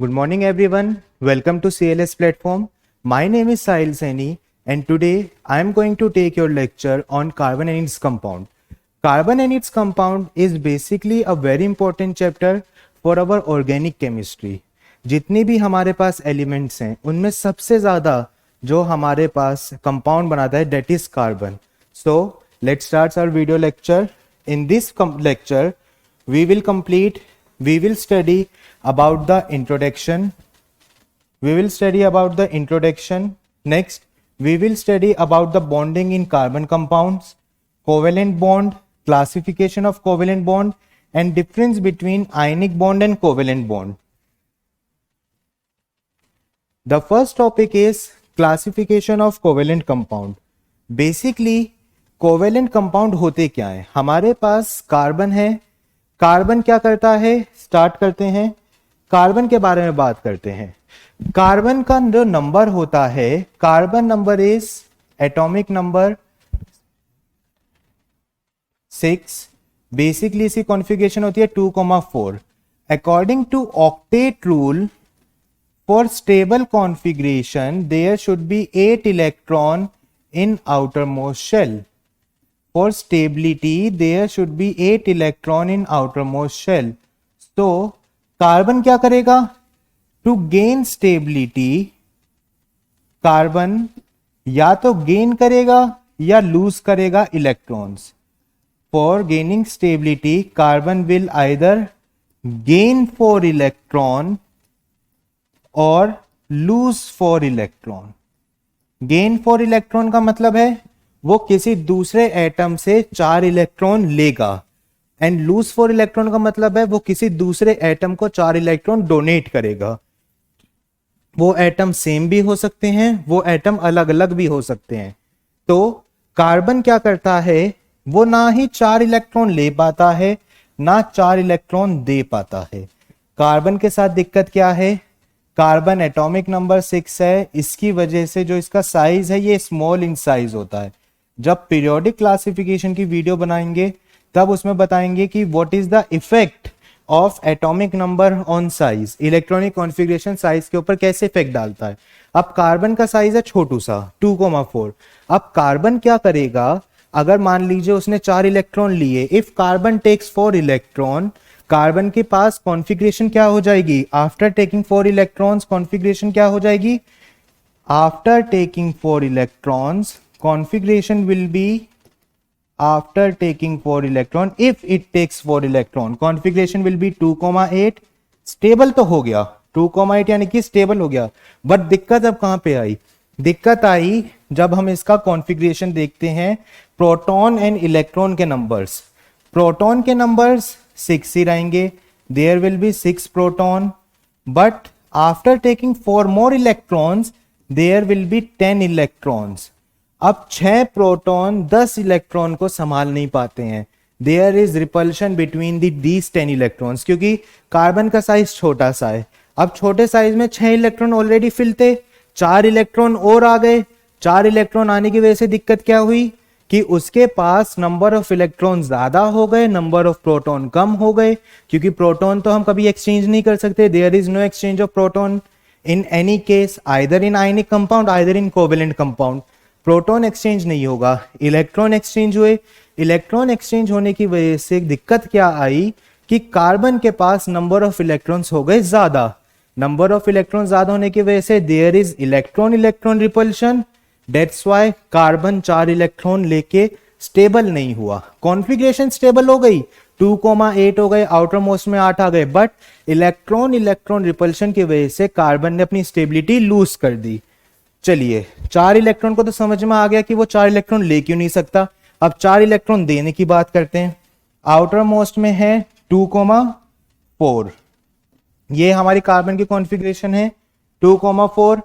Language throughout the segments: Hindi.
Good morning, everyone. Welcome to CLS platform. My name is Sahil Saini, and today I am going to take your lecture on carbon and its compound. Carbon and its compound is basically a very important chapter for our organic chemistry. जितनी भी हमारे पास एलिमेंट्स हैं उनमें सबसे ज़्यादा जो हमारे पास कंपाउंड बनाता है that is carbon. So let's start our video lecture. In this lecture we will study about the introduction. Next, we will study about the bonding in carbon compounds, covalent bond, classification of covalent bond, and difference between ionic bond and covalent bond. The first topic is classification of covalent compound. Basically, covalent compound होते क्या है? हमारे पास कार्बन है. कार्बन क्या करता है? स्टार्ट करते हैं. कार्बन के बारे में बात करते हैं. कार्बन का जो नंबर होता है, carbon number is atomic number 6. Basically इसकी कॉन्फ़िगरेशन होती है 2,4. According to octet rule, for stable configuration there should be 8 electron in outermost shell. For stability there should be 8 electron in outermost shell. So carbon क्या करेगा? To gain stability कार्बन या तो गेन करेगा या लूज करेगा electrons. For gaining stability carbon will either gain 4 electron और लूज 4 इलेक्ट्रॉन. गेन 4 इलेक्ट्रॉन का मतलब है वो किसी दूसरे एटम से 4 इलेक्ट्रॉन लेगा, एंड लूज 4 इलेक्ट्रॉन का मतलब है वो किसी दूसरे एटम को 4 इलेक्ट्रॉन डोनेट करेगा. वो एटम सेम भी हो सकते हैं, वो एटम अलग अलग भी हो सकते हैं. तो कार्बन क्या करता है? वो ना ही 4 इलेक्ट्रॉन ले पाता है ना 4 इलेक्ट्रॉन दे पाता है. कार्बन के साथ दिक्कत क्या है? कार्बन एटॉमिक नंबर 6 है, इसकी वजह से जो इसका साइज है ये स्मॉल इन साइज होता है. जब पीरियोडिक क्लासिफिकेशन की वीडियो बनाएंगे तब उसमें बताएंगे कि what is the effect of atomic number on size, electronic configuration size के ऊपर कैसे इफेक्ट डालता है. अब कार्बन का साइज है छोटू सा 2,4. अब कार्बन क्या करेगा? अगर मान लीजिए उसने 4 इलेक्ट्रॉन लिए, if carbon takes 4 electron, carbon के पास कॉन्फ़िगरेशन क्या हो जाएगी? आफ्टर टेकिंग 4 इलेक्ट्रॉन्स कॉन्फ़िगरेशन क्या हो जाएगी? After taking 4 electrons configuration will be, after taking 4 electron, if it takes 4 electron configuration will be 2,8. Stable तो हो गया 2,8 यानी कि स्टेबल हो गया. बट दिक्कत अब कहां पे आई? दिक्कत आई जब हम इसका कॉन्फ़िगरेशन देखते हैं प्रोटॉन एंड इलेक्ट्रॉन के नंबर्स. प्रोटॉन के नंबर्स 6 ही रहेंगे. There will be 6 proton, but after taking 4 more electrons there will be 10 electrons. अब 6 प्रोटॉन 10 इलेक्ट्रॉन को संभाल नहीं पाते हैं. There is repulsion between these 10 electrons, क्योंकि कार्बन का साइज छोटा सा है. अब छोटे साइज में 6 इलेक्ट्रॉन ऑलरेडी फिल थे, 4 इलेक्ट्रॉन और आ गए. 4 इलेक्ट्रॉन आने की वजह से दिक्कत क्या हुई कि उसके पास नंबर ऑफ इलेक्ट्रॉन ज्यादा हो गए, नंबर ऑफ प्रोटॉन कम हो गए, क्योंकि प्रोटॉन तो हम कभी एक्सचेंज नहीं कर सकते. There is no exchange of proton in any case, either in ionic compound either in covalent compound. Proton exchange नहीं होगा, इलेक्ट्रॉन एक्सचेंज हुए. इलेक्ट्रॉन एक्सचेंज होने की वजह से दिक्कत क्या आई कि कार्बन के पास नंबर ऑफ इलेक्ट्रॉन्स हो गए ज्यादा. नंबर ऑफ इलेक्ट्रॉन ज्यादा होने की वजह से there is electron electron repulsion. That's why carbon 4 electron लेके स्टेबल नहीं हुआ. कॉन्फ़िगरेशन स्टेबल हो गई, 2,8 हो गए, आउटर मोस्ट में 8 आ गए, बट इलेक्ट्रॉन इलेक्ट्रॉन रिपल्शन की वजह से कार्बन ने अपनी स्टेबिलिटी लूज कर दी. चलिए 4 इलेक्ट्रॉन को तो समझ में आ गया कि वो 4 इलेक्ट्रॉन ले क्यों नहीं सकता. अब 4 इलेक्ट्रॉन देने की बात करते हैं. आउटर मोस्ट में है 2,4. ये हमारी कार्बन की कॉन्फ़िगरेशन है 2,4.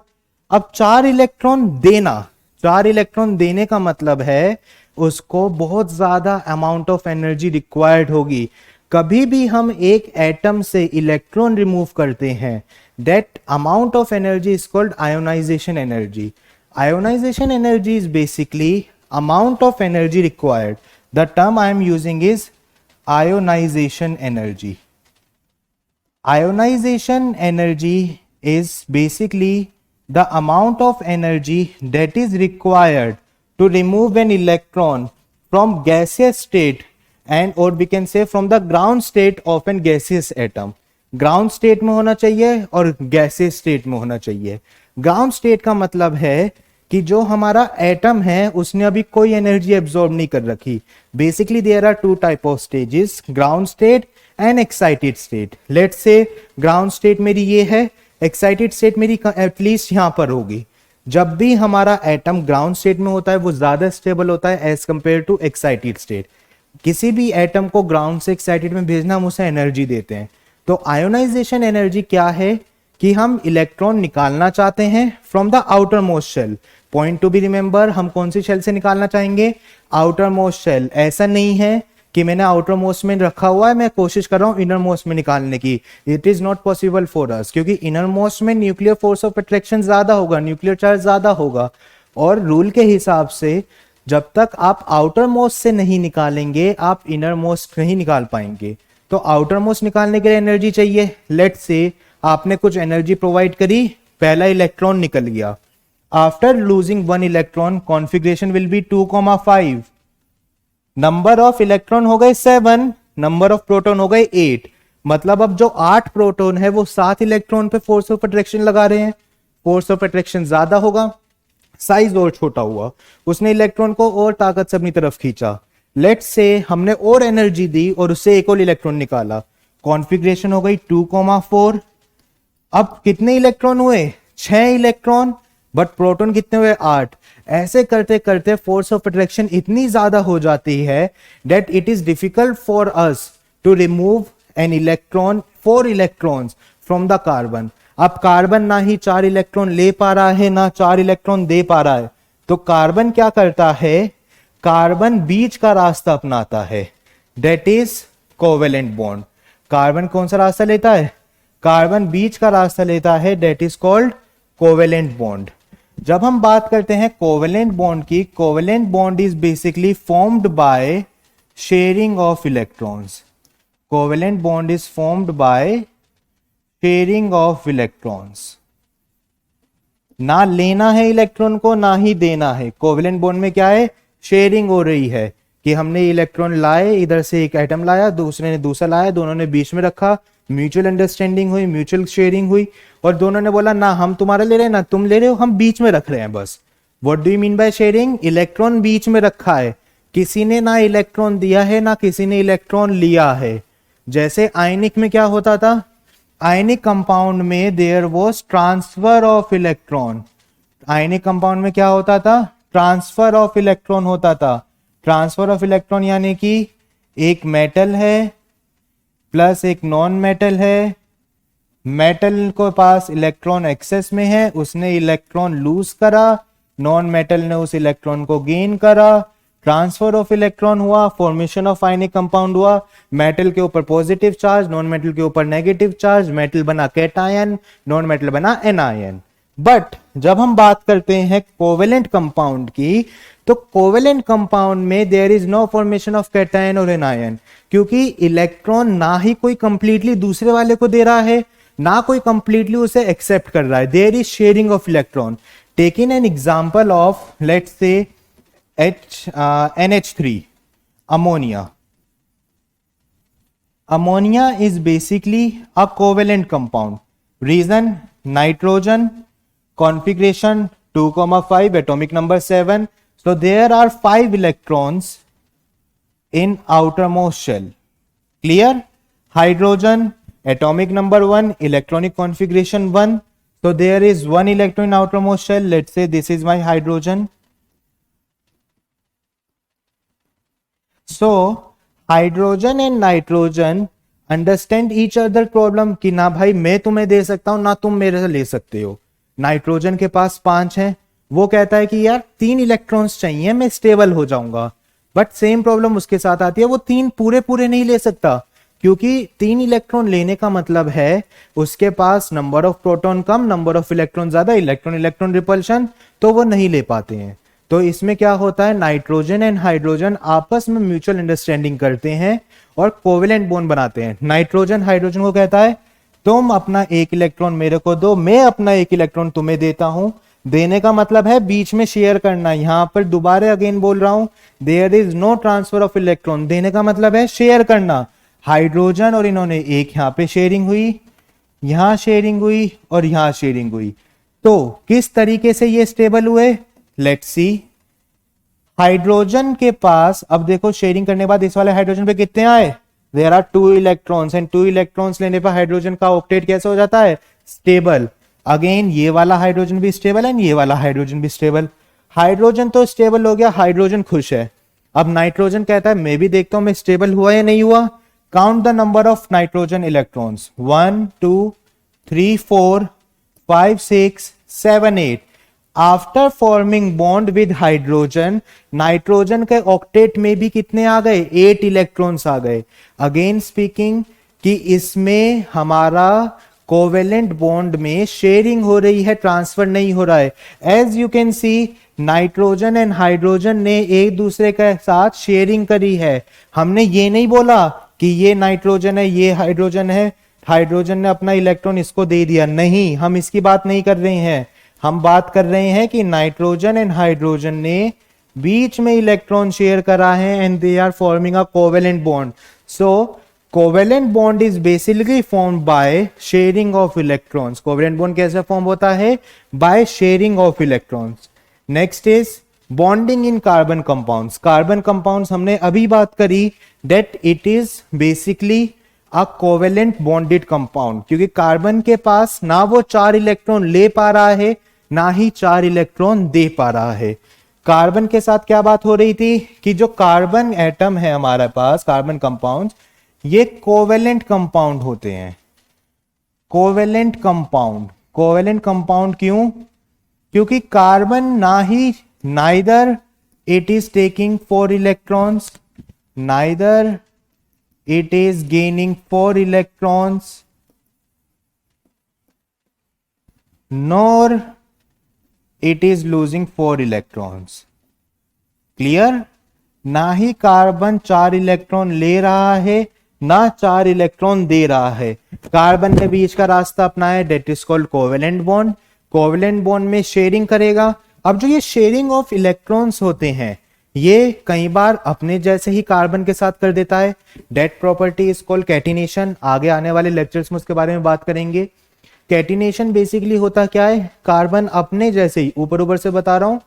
अब 4 इलेक्ट्रॉन देना, 4 इलेक्ट्रॉन देने का मतलब है उसको बहुत ज्यादा अमाउंट ऑफ एनर्जी रिक्वायर्ड होगी. कभी भी हम एक एटम से इलेक्ट्रॉन रिमूव करते हैं, that amount of energy is called ionisation energy. Ionisation energy is basically amount of energy required. The term I am using is ionization energy. Ionization energy is basically the amount of energy that is required to remove an electron from gaseous state and or we can say from the ground state of an gaseous atom. Ground state में होना चाहिए और गैसेस स्टेट में होना चाहिए. ग्राउंड स्टेट का मतलब है कि जो हमारा एटम है उसने अभी कोई एनर्जी एब्जॉर्ब नहीं कर रखी. Basically there are two type of stages, ground state and excited state. Let's say ground state मेरी ये है, एक्साइटेड स्टेट मेरी एटलीस्ट यहां पर होगी. जब भी हमारा एटम ग्राउंड स्टेट में होता है वो ज्यादा स्टेबल होता है as compare to excited state. किसी भी एटम को ग्राउंड से एक्साइटेड में भेजना हम उसे एनर्जी देते हैं. तो आयोनाइजेशन एनर्जी क्या है कि हम इलेक्ट्रॉन निकालना चाहते हैं from the outermost shell. Point to be remember, हम कौन सी शेल से निकालना चाहेंगे? Outermost shell. ऐसा नहीं है कि मैंने आउटर मोस्ट में रखा हुआ है, मैं कोशिश कर रहा हूं इनर मोस्ट में निकालने की. It is not possible for us, क्योंकि इनर मोस्ट में न्यूक्लियर फोर्स ऑफ अट्रैक्शन ज्यादा होगा, न्यूक्लियर चार्ज ज्यादा होगा. और रूल के हिसाब से जब तक आप आउटर मोस्ट से नहीं निकालेंगे आप इनर मोस्ट नहीं निकाल पाएंगे. तो आउटर मोस्ट निकालने के लिए एनर्जी चाहिए. लेट्स से आपने कुछ एनर्जी प्रोवाइड करी, पहला इलेक्ट्रॉन निकल गया. After losing one electron configuration will be 2,5. Number of electron हो गए 7, नंबर ऑफ प्रोटॉन हो गए 8. मतलब अब जो 8 प्रोटॉन है वो 7 इलेक्ट्रॉन पे फोर्स ऑफ अट्रैक्शन लगा रहे हैं. फोर्स ऑफ अट्रैक्शन ज्यादा होगा, साइज और छोटा हुआ, उसने इलेक्ट्रॉन को और ताकत से अपनी तरफ खींचा. लेट्स से हमने और एनर्जी दी और उससे एक और इलेक्ट्रॉन निकाला. कॉन्फिगरेशन हो गई 2,4. अब कितने इलेक्ट्रॉन हुए? 6 इलेक्ट्रॉन, बट प्रोटॉन कितने हुए? 8. ऐसे करते करते फोर्स ऑफ अट्रैक्शन इतनी ज्यादा हो जाती है that it is difficult for us to remove an electron 4 electrons from the carbon. अब कार्बन ना ही 4 इलेक्ट्रॉन ले पा रहा है ना 4 इलेक्ट्रॉन दे पा रहा है. तो कार्बन क्या करता है? कार्बन बीच का रास्ता अपनाता है, that is covalent bond. Carbon कौन सा रास्ता लेता है? कार्बन बीच का रास्ता लेता है, that is called covalent bond. जब हम बात करते हैं कोवेलेंट बॉन्ड की, covalent bond is basically formed by sharing of electrons. Covalent bond is formed by sharing of electrons. ना लेना है इलेक्ट्रॉन को ना ही देना है. कोवेलेंट बॉन्ड में क्या है? शेयरिंग हो रही है कि हमने इलेक्ट्रॉन लाए, इधर से एक एटम लाया, दूसरे ने दूसरा लाया, दोनों ने बीच में रखा, म्यूचुअल अंडरस्टैंडिंग हुई, म्यूचुअल शेयरिंग हुई और दोनों ने बोला ना हम तुम्हारा ले रहे हैं ना तुम ले रहे हो, हम बीच में रख रहे हैं बस. What do you mean by sharing? Electron बीच में रखा है, किसी ने ना इलेक्ट्रॉन दिया है ना किसी ने इलेक्ट्रॉन लिया है. जैसे आयनिक में क्या होता था? आयनिक कंपाउंड में there was transfer of electron. Ionic compound में क्या होता था? ट्रांसफर ऑफ इलेक्ट्रॉन होता था. ट्रांसफर ऑफ इलेक्ट्रॉन यानी कि एक मेटल है प्लस एक नॉन मेटल है. मेटल को पास इलेक्ट्रॉन एक्सेस में है, उसने इलेक्ट्रॉन लूज करा, नॉन मेटल ने उस इलेक्ट्रॉन को गेन करा. ट्रांसफर ऑफ इलेक्ट्रॉन हुआ, फॉर्मेशन ऑफ आयनिक कंपाउंड हुआ. मेटल के ऊपर पॉजिटिव चार्ज, नॉन मेटल के ऊपर नेगेटिव चार्ज, मेटल बना कैटायन, नॉन मेटल बना एनायन. बट जब हम बात करते हैं कोवेलेंट कंपाउंड की, तो कोवेलेंट कंपाउंड में there is no formation of cation और एनायन, क्योंकि इलेक्ट्रॉन ना ही कोई कंप्लीटली दूसरे वाले को दे रहा है ना कोई कंप्लीटली उसे एक्सेप्ट कर रहा है. There is sharing of electron. Taking an example of let's say NH3, ammonia. Ammonia is basically a covalent compound. Reason? Nitrogen, configuration 2,5, atomic number 7. So there are 5 electrons in outermost shell. Clear? Hydrogen, atomic number 1, electronic configuration 1. So there is 1 electron in outermost shell. Let's say this is my hydrogen. So hydrogen and nitrogen understand each other problem कि ना भाई मैं तुम्हें दे सकता हूं ना तुम मेरे से ले सकते हो. नाइट्रोजन के पास 5 हैं, वो कहता है कि यार 3 इलेक्ट्रॉन्स चाहिए मैं स्टेबल हो जाऊंगा. बट सेम प्रॉब्लम उसके साथ आती है, वो 3 पूरे पूरे नहीं ले सकता, क्योंकि 3 इलेक्ट्रॉन लेने का मतलब है उसके पास नंबर ऑफ प्रोटॉन कम, नंबर ऑफ इलेक्ट्रॉन ज्यादा, इलेक्ट्रॉन इलेक्ट्रॉन रिपल्शन, तो वो नहीं ले पाते हैं. तो इसमें क्या होता है, नाइट्रोजन एंड हाइड्रोजन आपस में म्यूचुअल अंडरस्टैंडिंग करते हैं और कोवेलेंट बॉन्ड बनाते हैं. नाइट्रोजन हाइड्रोजन को कहता है तुम अपना एक इलेक्ट्रॉन मेरे को दो, मैं अपना एक इलेक्ट्रॉन तुम्हें देता हूं। देने का मतलब है बीच में शेयर करना। यहां पर दोबारा अगेन बोल रहा हूं, there is no transfer of electron. देने का मतलब है शेयर करना। हाइड्रोजन और इन्होंने एक यहां पे शेयरिंग हुई, यहां शेयरिंग हुई और यहां शेयरिंग हुई। तो किस तरीके से ये स्टेबल हुए, लेट्स सी। हाइड्रोजन के पास अब देखो शेयरिंग करने के बाद इस वाले हाइड्रोजन पे कितने आए, there are 2 electrons and 2 electrons लेने पर हाइड्रोजन का ऑक्टेट कैसे हो जाता है, स्टेबल। अगेन ये वाला हाइड्रोजन भी स्टेबल एंड ये वाला हाइड्रोजन भी स्टेबल। हाइड्रोजन तो स्टेबल हो गया, हाइड्रोजन खुश है। अब नाइट्रोजन कहता है मैं भी देखता हूं मैं स्टेबल हुआ या नहीं हुआ। Count the number of nitrogen electrons, 1 2 3 4 5 6 7 8। After forming bond with hydrogen, nitrogen के ऑक्टेट में भी कितने आ गए, 8 इलेक्ट्रॉन्स आ गए। अगेन स्पीकिंग कि इसमें हमारा कोवेलेंट बॉन्ड में शेयरिंग हो रही है, ट्रांसफर नहीं हो रहा है। As you can see nitrogen and hydrogen ने एक दूसरे के साथ शेयरिंग करी है। हमने ये नहीं बोला कि ये नाइट्रोजन है ये हाइड्रोजन है, हाइड्रोजन ने अपना इलेक्ट्रॉन इसको दे दिया, नहीं, हम इसकी बात नहीं कर रहे हैं। हम बात कर रहे हैं कि नाइट्रोजन एंड हाइड्रोजन ने बीच में इलेक्ट्रॉन शेयर करा है and they are forming a covalent bond. So covalent bond is basically formed by sharing of electrons. Covalent bond कैसे फॉर्म होता है, by sharing of electrons. Next is bonding in carbon compounds. Carbon compounds हमने अभी बात करी that it is basically a covalent bonded compound, क्योंकि कार्बन के पास ना वो 4 इलेक्ट्रॉन ले पा रहा है ना ही 4 इलेक्ट्रॉन दे पा रहा है। कार्बन के साथ क्या बात हो रही थी कि जो कार्बन एटम है हमारे पास, कार्बन कंपाउंड, ये कोवेलेंट कंपाउंड होते हैं। कोवेलेंट कंपाउंड, कोवेलेंट कंपाउंड क्यों, क्योंकि कार्बन ना ही neither it is taking 4 electrons, neither it is gaining 4 electrons nor it is losing 4 electrons। Clear, ना ही कार्बन 4 इलेक्ट्रॉन ले रहा है ना 4 इलेक्ट्रॉन दे रहा है। कार्बन ने बीच का रास्ता अपनाया, that is called covalent bond. Covalent bond में शेयरिंग करेगा। अब जो ये शेयरिंग ऑफ इलेक्ट्रॉन्स होते हैं ये कई बार अपने जैसे ही कार्बन के साथ कर देता है, that property is called catenation. आगे आने वाले लेक्चर्स में उसके बारे में बात करेंगे। कैटिनेशन बेसिकली होता क्या है, कार्बन अपने जैसे ही, ऊपर ऊपर से बता रहा हूं,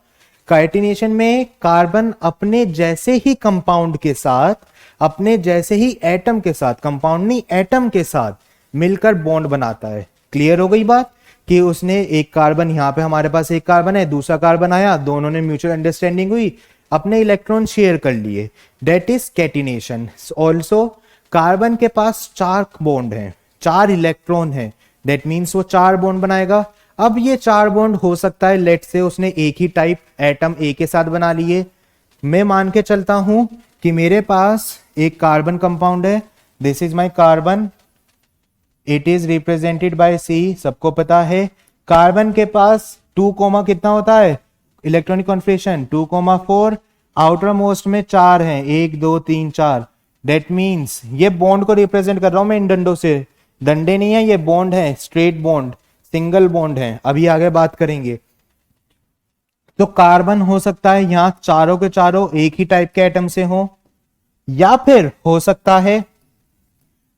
कैटिनेशन में कार्बन अपने जैसे ही कंपाउंड के साथ, अपने जैसे ही एटम के साथ, कंपाउंड नहीं एटम के साथ मिलकर बॉन्ड बनाता है। क्लियर हो गई बात कि उसने एक कार्बन, यहां पे हमारे पास एक कार्बन है, दूसरा कार्बन आया, दोनों ने म्यूचुअल अंडरस्टैंडिंग हुई, अपने इलेक्ट्रॉन शेयर कर लिए, that is catenation. Also carbon के पास 4 बॉन्ड हैं, 4 इलेक्ट्रॉन है, डेट मीन्स वो 4 बॉन्ड बनाएगा। अब ये 4 बॉन्ड हो सकता है लेट से उसने एक ही टाइप एटम ए के साथ बना लिए। मैं मान के चलता हूं कि मेरे पास एक कार्बन कंपाउंड है, this is my carbon, it is represented by C, सबको पता है। कार्बन के पास 2 कोमा कितना होता है, इलेक्ट्रॉनिक कॉन्फिगरेशन 2,4, आउटर मोस्ट में 4 हैं, 1 2 3 4। डेट मीन्स ये बॉन्ड को रिप्रेजेंट कर रहा हूं मैं इन डंडों से, डंडे नहीं है ये बॉन्ड है, स्ट्रेट बॉन्ड, सिंगल बॉन्ड है, अभी आगे बात करेंगे। तो कार्बन हो सकता है यहां चारों के चारों एक ही टाइप के एटम से हो, या फिर हो सकता है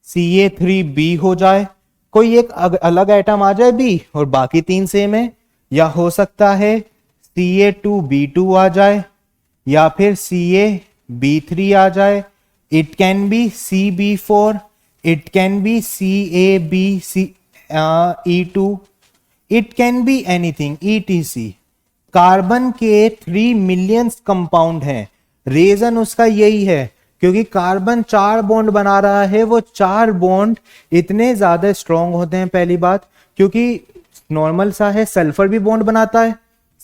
Ca3b हो जाए, कोई एक अलग एटम आ जाए बी और बाकी 3 सेम है, या हो सकता है Ca2b2 आ जाए, या फिर Ca3b आ जाए। It can be Cb4, it can be Cabce2, it can be anything etc। Carbon के 3 मिलियन कंपाउंड हैं। रीजन उसका यही है क्योंकि कार्बन 4 बॉन्ड बना रहा है, वो 4 बॉन्ड इतने ज्यादा स्ट्रॉन्ग होते हैं। पहली बात, क्योंकि नॉर्मल सा है, सल्फर भी बॉन्ड बनाता है,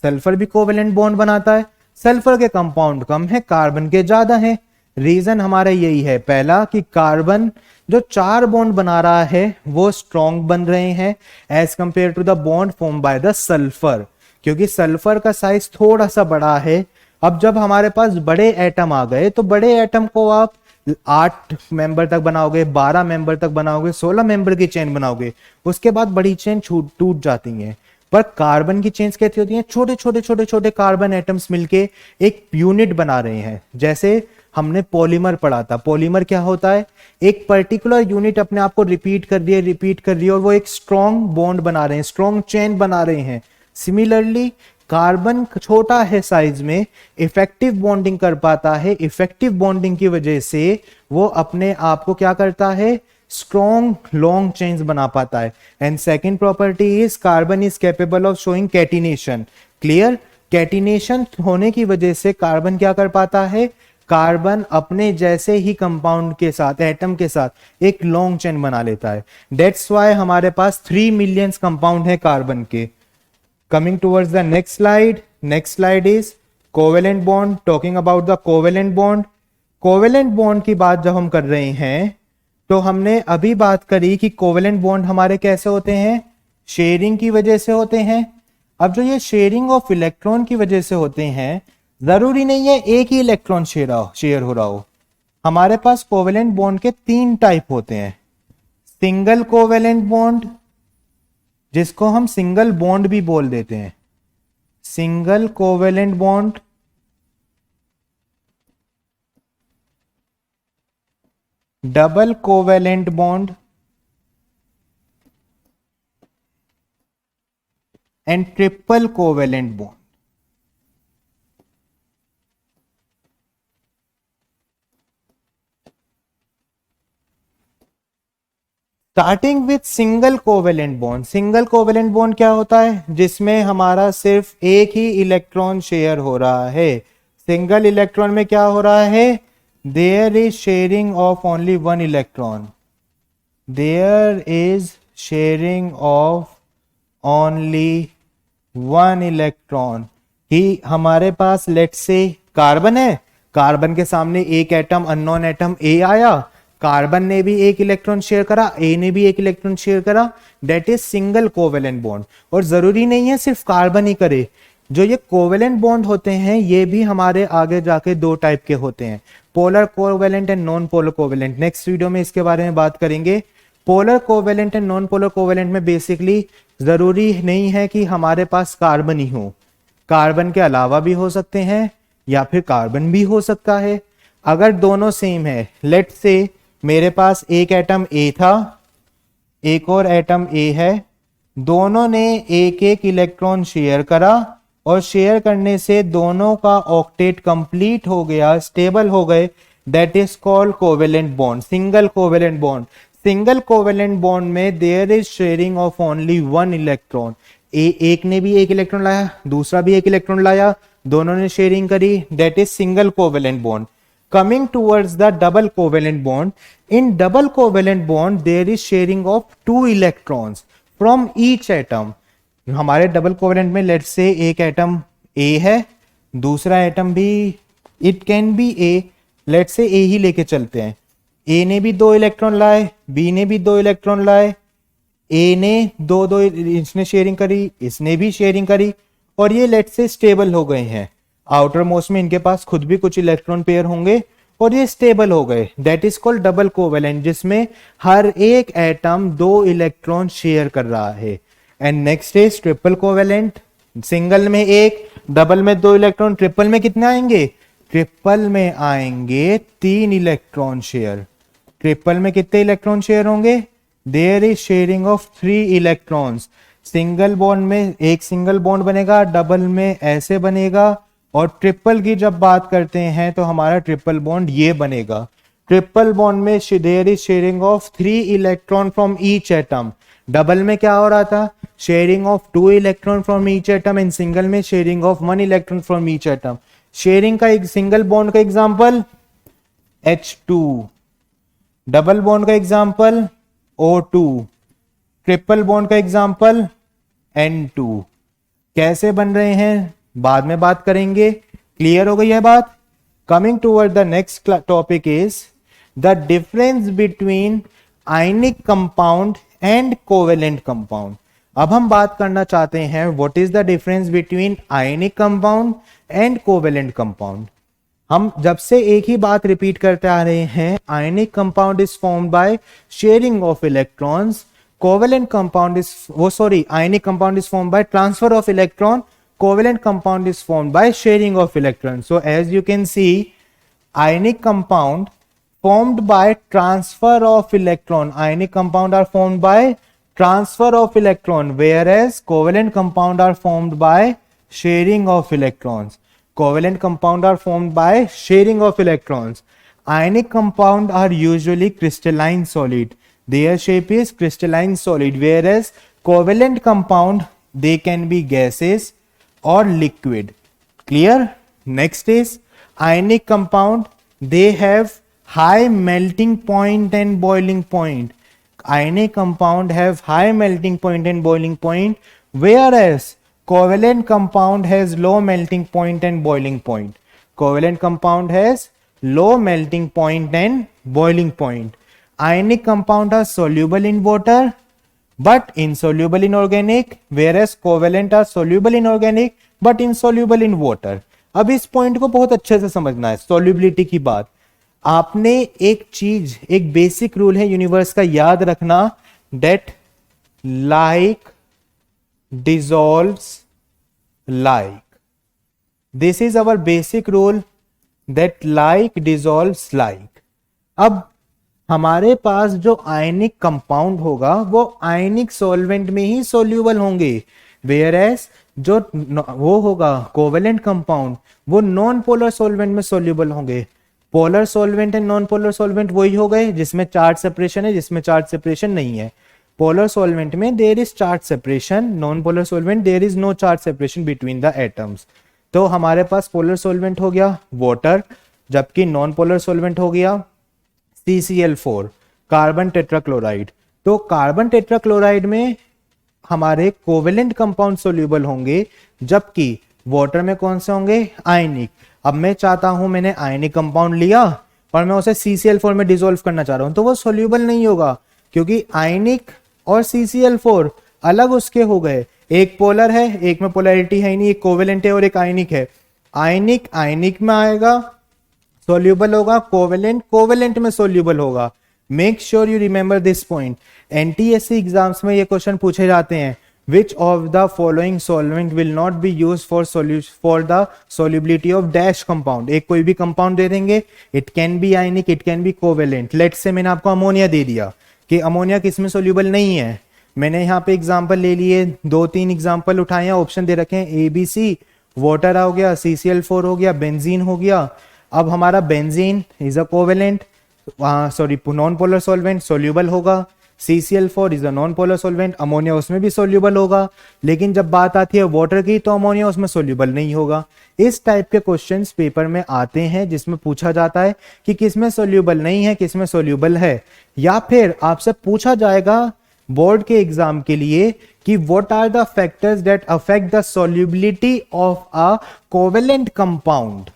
सल्फर भी कोवेलेंट बॉन्ड बनाता है, सल्फर के कंपाउंड कम है, कार्बन के ज्यादा है। रीजन हमारा यही है, पहला कि कार्बन जो 4 बॉन्ड बना रहा है वो स्ट्रॉन्ग बन रहे हैं as compare to the bond form by the sulphur, क्योंकि सल्फर का साइज थोड़ा सा बड़ा है। अब जब हमारे पास बड़े एटम आ गए तो बड़े एटम को आप 8 मेंबर तक बनाओगे, 12 मेंबर तक बनाओगे, 16 मेंबर की चेन बनाओगे, उसके बाद बड़ी चेन टूट जाती हैं। पर कार्बन की चेन्स कैसी होती हैं? छोटे छोटे छोटे छोटे कार्बन एटम्स मिलके एक यूनिट बना रहे हैं। जैसे हमने पॉलीमर पढ़ा था, पॉलीमर क्या होता है? एक पर्टिकुलर यूनिट अपने आप को रिपीट कर रही है और वो एक स्ट्रॉन्ग बॉन्ड बना रहे हैं, स्ट्रॉन्ग चेन बना रहे हैं। सिमिलरली कार्बन छोटा है साइज में, इफेक्टिव बॉन्डिंग कर पाता है, इफेक्टिव बॉन्डिंग की वजह से वो अपने आप को क्या करता है? स्ट्रॉन्ग लॉन्ग चेन्स बना पाता है। And second property is carbon is capable of showing catenation. Clear? Catenation होने की वजह से कार्बन क्या कर पाता है? कार्बन अपने जैसे ही कंपाउंड के साथ, एटम के साथ एक लॉन्ग चेन बना लेता है। दैट्स व्हाई हमारे पास 3 मिलियंस कंपाउंड है कार्बन के। Coming towards the next slide. Next slide is covalent bond. Talking about the covalent bond. Covalent bond की बात जब हम कर रहे हैं तो हमने अभी बात करी कि कोवेलेंट बॉन्ड हमारे कैसे होते हैं? शेयरिंग की वजह से होते हैं। अब जो ये शेयरिंग ऑफ इलेक्ट्रॉन की वजह से होते हैं, जरूरी नहीं है एक ही इलेक्ट्रॉन शेयर हो रहा हो। हमारे पास कोवेलेंट बॉन्ड के 3 टाइप होते हैं। सिंगल कोवेलेंट बॉन्ड, जिसको हम सिंगल बॉन्ड भी बोल देते हैं, single covalent bond. Double covalent bond and triple covalent bond. Starting with single covalent bond. Single covalent bond क्या होता है? जिसमें हमारा सिर्फ एक ही इलेक्ट्रॉन शेयर हो रहा है। सिंगल इलेक्ट्रॉन में क्या हो रहा है? There is sharing of only 1 electron. There is sharing of only 1 electron. ही हमारे पास लेट्स से कार्बन है, कार्बन के सामने एक एटम, अननोन एटम ए आया, कार्बन ने भी एक इलेक्ट्रॉन शेयर करा, ए ने भी एक इलेक्ट्रॉन शेयर करा, that is single covalent bond. और जरूरी नहीं है सिर्फ कार्बन ही करे, जो ये कोवेलेंट बॉन्ड होते हैं ये भी हमारे आगे जाके 2 टाइप के होते हैं, polar covalent and non polar covalent. Next video में इसके बारे में बात करेंगे। Polar covalent and non polar covalent में बेसिकली जरूरी नहीं है कि हमारे पास कार्बन ही हो, कार्बन के अलावा भी हो सकते हैं या फिर कार्बन भी हो सकता है। अगर दोनों सेम है, लेट्स से मेरे पास एक एटम ए था, एक और एटम ए है, दोनों ने एक एक इलेक्ट्रॉन शेयर करा और शेयर करने से दोनों का ऑक्टेट कंप्लीट हो गया, स्टेबल हो गए, that is called covalent bond, single covalent bond. Single covalent bond में there is sharing of only 1 electron. एक ने भी एक इलेक्ट्रॉन लाया, दूसरा भी एक इलेक्ट्रॉन लाया, दोनों ने शेयरिंग करी, that is single covalent bond. Coming towards the double covalent bond, in double covalent bond there is sharing of 2 electrons from each atom. हमारे डबल कोवेलेंट में लेट्स से एक एटम A है, दूसरा एटम भी it can be A, let's say A ही लेके चलते हैं। A ने भी 2 इलेक्ट्रॉन लाए, B ने भी 2 इलेक्ट्रॉन लाए, A ने दो इसने शेयरिंग करी, इसने भी शेयरिंग करी और ये लेट्स से स्टेबल हो गए हैं। आउटर मोस्ट में इनके पास खुद भी कुछ इलेक्ट्रॉन पेयर होंगे और ये स्टेबल हो गए, that is called double covalent, जिसमें हर एक एटम 2 इलेक्ट्रॉन शेयर कर रहा है। And next is triple covalent. Single में 1, डबल में 2 इलेक्ट्रॉन, ट्रिपल में कितने आएंगे? ट्रिपल में आएंगे 3 इलेक्ट्रॉन शेयर। ट्रिपल में कितने इलेक्ट्रॉन शेयर होंगे? There is sharing of 3 electrons. Single bond में एक सिंगल बॉन्ड बनेगा, डबल में ऐसे बनेगा और ट्रिपल की जब बात करते हैं तो हमारा ट्रिपल बॉन्ड ये बनेगा। ट्रिपल बॉन्ड में there is sharing of 3 electron from each atom. Double में क्या हो रहा था? Sharing of 2 electron from each atom, and single में sharing of 1 electron from each atom. Sharing का एक सिंगल बॉन्ड का एग्जांपल H2, डबल बॉन्ड का एग्जांपल O2, ट्रिपल बॉन्ड का एग्जांपल N2। कैसे बन रहे हैं बाद में बात करेंगे। क्लियर हो गई है बात? Coming toward the next topic is the difference between ionic compound and covalent compound. अब हम बात करना चाहते हैं what is the difference between ionic compound and covalent compound. हम जब से एक ही बात रिपीट करते आ रहे हैं, ionic compound is formed by sharing of electrons, covalent compound is ionic compound is formed by transfer of electron, covalent compound is formed by sharing of electron. So as you can see, ionic compound formed by transfer of electron, ionic compound are formed by transfer of electron, whereas covalent compound are formed by sharing of electrons. Covalent compound are formed by sharing of electrons. Ionic compound are usually crystalline solid, their shape is crystalline solid, whereas covalent compound, they can be gases or liquid. Clear? Next is ionic compound, they have high melting point and boiling point. Ionic compound have high melting point and boiling point, whereas covalent compound has low melting point and boiling point. Covalent compound has low melting point and boiling point. Ionic compound are soluble in water but insoluble in organic, whereas covalent are soluble in organic but insoluble in water. अब इस पॉइंट को बहुत अच्छे से समझना है, सॉल्युबिलिटी की बात. आपने एक चीज, एक बेसिक रूल है यूनिवर्स का याद रखना, that like dissolves like. This is our basic rule, that like dissolves like. अब हमारे पास जो आयनिक कंपाउंड होगा वो आयनिक सॉल्वेंट में ही सोल्यूबल होंगे, वेयरएज जो वो होगा कोवेलेंट कंपाउंड, वो नॉन पोलर सॉल्वेंट में सोल्यूबल होंगे. Polar solvent and non polar solvent वही हो गए जिसमें चार्ज सेपरेशन है, जिसमें चार्ज सेपरेशन नहीं है. पोलर सॉल्वेंट में there is charge separation, non polar solvent there is no charge separation between the atoms. तो हमारे पास पोलर सॉल्वेंट हो गया वाटर, जबकि नॉन पोलर सॉल्वेंट हो गया CCl4, कार्बन टेट्राक्लोराइड. तो कार्बन टेट्राक्लोराइड में हमारे कोवेलेंट कंपाउंड सोल्यूबल होंगे, जबकि वाटर में कौन से होंगे, आयनिक. अब मैं चाहता हूं, मैंने आयनिक कंपाउंड लिया पर मैं उसे CCl4 में डिसॉल्व करना चाह रहा हूं, तो वो सोल्यूबल नहीं होगा, क्योंकि आयनिक और CCl4 अलग उसके हो गए. एक पोलर है, एक में पोलैरिटी है ही नहीं, एक कोवेलेंट है और एक आयनिक है. आयनिक आयनिक में आएगा, सोल्यूबल होगा, कोवेलेंट कोवेलेंट में सोल्यूबल होगा. Make sure you remember this point. NTSC exams में ये क्वेश्चन पूछे जाते हैं, which of the following solvent will not be used for the solubility of dash compound. एक कोई भी कंपाउंड दे देंगे, it can be ionic, it can be covalent. Let's say मैंने आपको अमोनिया दे दिया कि अमोनिया किसमें सोल्यूबल नहीं है. मैंने यहाँ पे एग्जांपल ले लिए, 2-3 एग्जांपल उठाए, ऑप्शन दे रखे हैं ABC, वाटर हो गया, CCl4 हो गया, बेंजीन हो गया. अब हमारा benzene is a covalent, non polar solvent, soluble होगा. CCl4 is a non polar solvent, ammonia उसमें भी सोल्यूबल होगा. लेकिन जब बात आती है वाटर की तो अमोनिया उसमें सोल्यूबल नहीं होगा. इस टाइप के क्वेश्चंस पेपर में आते हैं जिसमें पूछा जाता है कि किसमें सोल्यूबल नहीं है, किसमें सोल्यूबल है. या फिर आपसे पूछा जाएगा बोर्ड के एग्जाम के लिए कि what are the factors that affect the solubility of a covalent compound.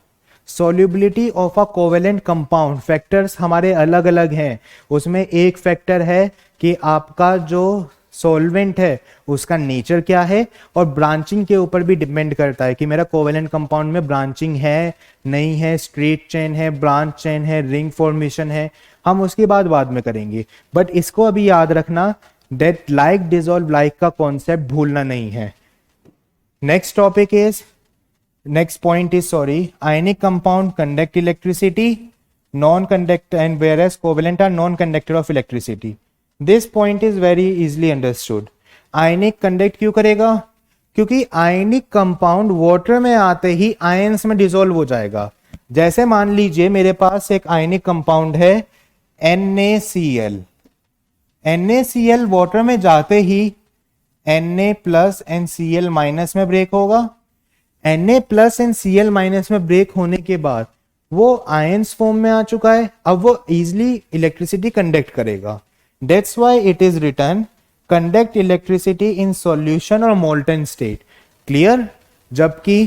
Solubility of a covalent compound, factors हमारे अलग अलग हैं. उसमें एक फैक्टर है कि आपका जो सॉल्वेंट है उसका नेचर क्या है, और ब्रांचिंग के ऊपर भी डिपेंड करता है कि मेरा कोवेलेंट कंपाउंड में ब्रांचिंग है नहीं है, स्ट्रेट चेन है, ब्रांच चेन है, रिंग फॉर्मेशन है. हम उसकी बात बाद में करेंगे, बट इसको अभी याद रखना, दैट लाइक डिसॉल्व लाइक का कॉन्सेप्ट भूलना नहीं है. Next topic is, next point is ionic compound conduct electricity, non-conductor, and whereas covalent are non-conductor of electricity. This point is very easily understood. Ionic conduct क्यों करेगा, क्योंकि आयनिक कंपाउंड वाटर में आते ही आयंस में डिसॉल्व हो जाएगा. जैसे मान लीजिए मेरे पास एक आयनिक कंपाउंड है NaCl. NaCl वाटर में जाते ही Na plus and Cl minus में ब्रेक होगा. Na plus and Cl minus में ब्रेक होने के बाद वो आयंस फॉर्म में आ चुका है. अब वो इजिली इलेक्ट्रिसिटी कंडक्ट करेगा. That's why it is written conduct electricity in solution और मोल्टन स्टेट. क्लियर. जबकि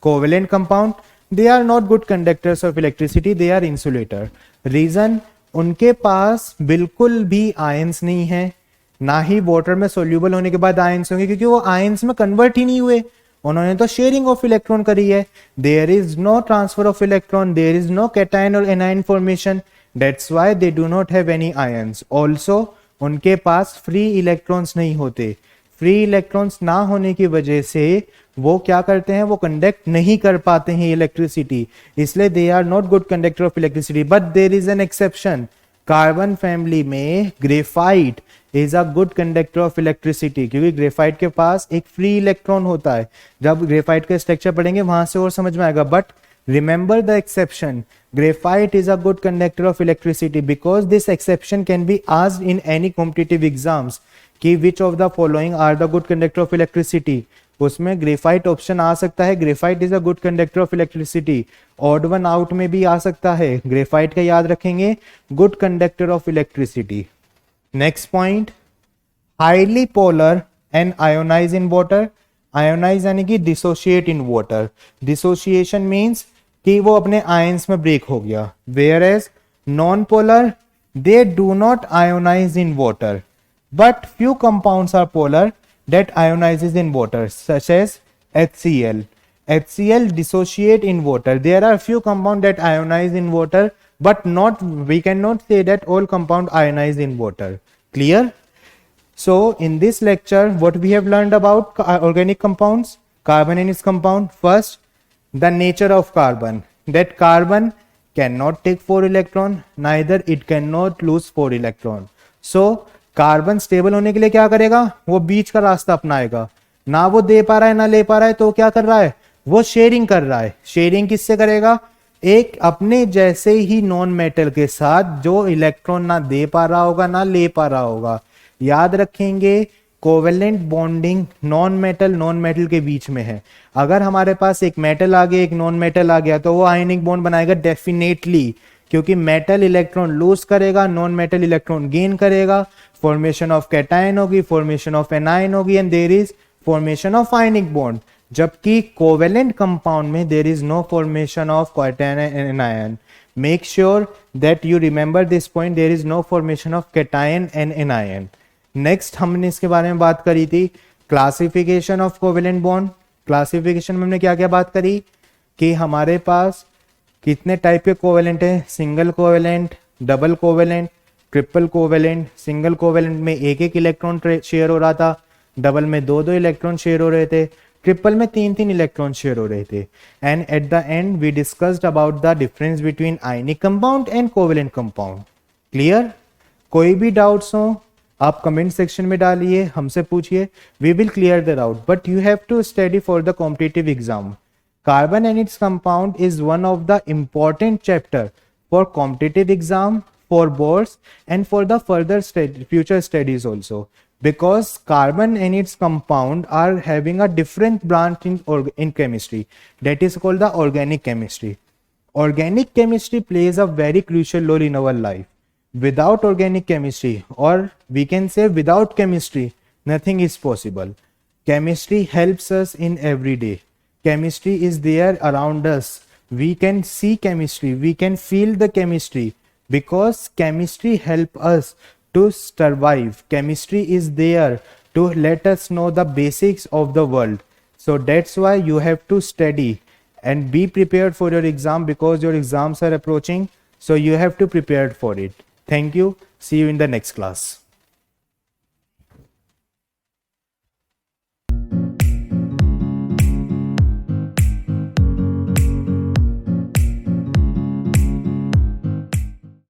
covalent compound, they are not good conductors of electricity, they are insulator. Reason, उनके पास बिल्कुल भी आयंस नहीं है, ना ही वाटर में सोल्यूबल होने के बाद आयंस होंगे, क्योंकि वो आयंस में कन्वर्ट ही नहीं हुए. उन्होंने तो शेयरिंग ऑफ इलेक्ट्रॉन करी है. There is no transfer of electron, there is no cation और anion formation, that's why they do not have any ions. Also उनके पास फ्री इलेक्ट्रॉन्स नहीं होते. फ्री इलेक्ट्रॉन्स ना होने की वजह से वो क्या करते हैं, वो कंडक्ट नहीं कर पाते हैं इलेक्ट्रिसिटी, इसलिए they are not good conductor of electricity. But there is an exception. Carbon family में graphite is a good conductor of electricity, क्योंकि ग्रेफाइट के पास एक फ्री इलेक्ट्रॉन होता है. जब ग्रेफाइट का स्ट्रक्चर पढ़ेंगे वहां से और समझ में आएगा. But remember the exception, graphite is a good conductor of electricity, because this exception can be asked in any competitive exams कि which of the following are the good conductor of electricity. उसमें ग्रेफाइट ऑप्शन आ सकता है. Graphite is a good conductor of electricity. Odd one out में भी आ सकता है. ग्रेफाइट का याद रखेंगे, good conductor of electricity. Next point, highly polar and ionise in water. Ionise यानी कि dissociate in water. Dissociation means कि वो अपने आयंस में ब्रेक हो गया. Where as non polar, they do not ionise in water, but few compounds are polar that ionizes in water, such as HCl. HCl dissociate in water. There are few compounds that ionize in water, but not, we cannot say that all compound ionize in water. Clear? So in this lecture, what we have learned about organic compounds, carbon and its compound. First, the nature of carbon. That carbon cannot take 4 electron, neither it cannot lose 4 electron. So carbon stable होने के लिए क्या करेगा, वो बीच का रास्ता अपनाएगा. ना वो दे पा रहा है ना ले पा रहा है, तो क्या कर रहा है, वो शेयरिंग कर रहा है. शेयरिंग किससे करेगा, एक अपने जैसे ही नॉन मेटल के साथ जो इलेक्ट्रॉन ना दे पा रहा होगा ना ले पा रहा होगा. याद रखेंगे, कोवेलेंट बॉन्डिंग नॉन मेटल के बीच में है. अगर हमारे पास एक मेटल आ गया, एक नॉन मेटल आ गया, तो वो आयनिक बॉन्ड बनाएगा डेफिनेटली, क्योंकि मेटल इलेक्ट्रॉन लूज करेगा, नॉन मेटल इलेक्ट्रॉन गेन करेगा. फॉर्मेशन ऑफ कैटायन होगी, फॉर्मेशन ऑफ एनायन होगी, and there is formation of ionic bond. जबकि कोवेलेंट कंपाउंड में there is no formation of cation and anion. Make sure that you remember this point, there is no formation of cation and anion. Next हमने इसके बारे में बात करी थी, classification of covalent bond. Classification में हमने क्या क्या बात करी कि हमारे पास कितने टाइप के कोवेलेंट है, single covalent, double covalent, triple covalent. Single covalent में एक एक इलेक्ट्रॉन शेयर हो रहा था, डबल में दो दो इलेक्ट्रॉन शेयर हो रहे थे, ट्रिपल में तीन तीन इलेक्ट्रॉन शेयर हो रहे थे. And at the end we discussed about the difference between ionic compound and covalent compound. Clear? कोई भी डाउट्स हो आप कमेंट सेक्शन में डालिए, हमसे पूछिए, we will clear the doubt. But you have to study for the competitive exam. Carbon and its compound is one of the important chapter for competitive exam, for boards, and for the further future studies also. Because carbon and its compound are having a different branch in chemistry, that is called the organic chemistry. Organic chemistry plays a very crucial role in our life. Without organic chemistry, or we can say without chemistry, nothing is possible. Chemistry helps us in every day. Chemistry is there around us. We can see chemistry, we can feel the chemistry, because chemistry help us to survive. Chemistry is there to let us know the basics of the world. So that's why you have to study and be prepared for your exam, because your exams are approaching. So you have to prepare for it. Thank you. See you in the next class.